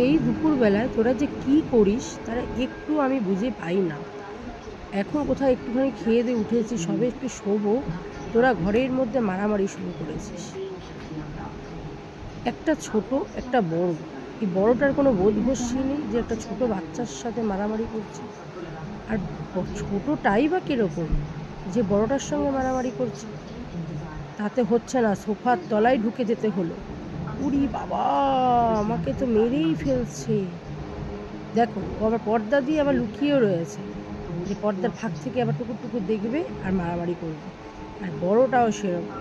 এই দুপুরবেলায় তোরা যে কি করিস তারা একটু আমি বুঝে পাই না। এখন কোথাও একটুখানি খেয়ে দিয়ে উঠেছি, সবে একটু শোবো, তোরা ঘরের মধ্যে মারামারি শুরু করেছিস। একটা ছোট একটা বড়, এই বড়টার কোনো বোধবস্যি নেই যে একটা ছোট বাচ্চার সাথে মারামারি করছে। আর ছোটটাই বা কীরকম যে বড়টার সঙ্গে মারামারি করছে? তাতে হচ্ছে না, সোফার তলায় ঢুকে যেতে হলো। উরি বাবা, আমাকে তো মেরেই ফেলছে। দেখো, ও আবার পর্দা দিয়ে আবার লুকিয়েও রয়েছে, যে পর্দার ফাঁক থেকে আবার টুকুর টুকুর দেখবে আর মারামারি করবে। আর বড়টাও সেরকম,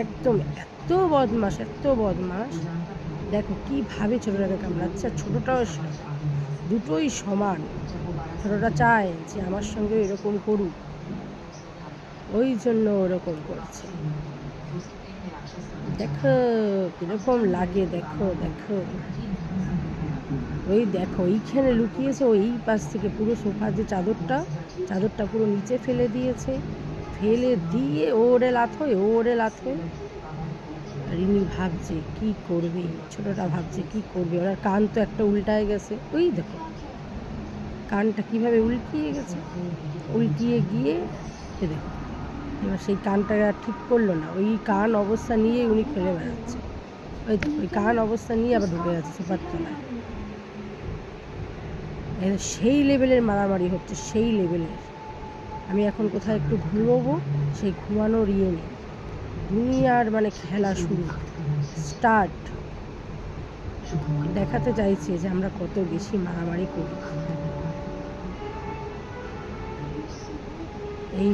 একদম এত বদমাস, এত বদমাস। দেখো কীভাবে ছোটোটাকে কামড়াচ্ছে, আর ছোটোটাও সেরকম, দুটোই সমান। ছোটোটা চায় যে আমার সঙ্গে এরকম করুক, ওই জন্য ওরকম করছে। দেখো কীরকম লাগে, দেখো দেখো, ওই দেখো এইখানে লুকিয়েছে, ওই পাশ থেকে পুরো সোফার যে চাদরটা পুরো নিচে ফেলে দিয়েছে, ফেলে দিয়ে ওরে লাথোয়, ওরে লাথোয়। রিনি ভাবছে কি করবে, ছোটটা ভাবছে কি করবে। ওর কান তো একটা উল্টায় গেছে, ওই দেখো কানটা কিভাবে উল্টিয়ে গেছে, উল্টিয়ে গিয়ে দেখো এবার সেই কানটা ঠিক করলো না, ওই কান অবস্থা নিয়ে উনি খেলে বেড়াচ্ছে। ওই দেখো ওই কান অবস্থা নিয়ে আবার ঢুকে গেছে সোফার তলায়। সেই লেভেলের মারামারি হচ্ছে, সেই লেভেলের। আমি এখন কোথায় একটু ঘুমোবো, সেই ঘুমানোর ইয়ে নেই। দুনিয়ার মানে খেলা শুরু, স্টার্ট। দেখাতে চাইছে যে আমরা কত বেশি মারামারি করি। এই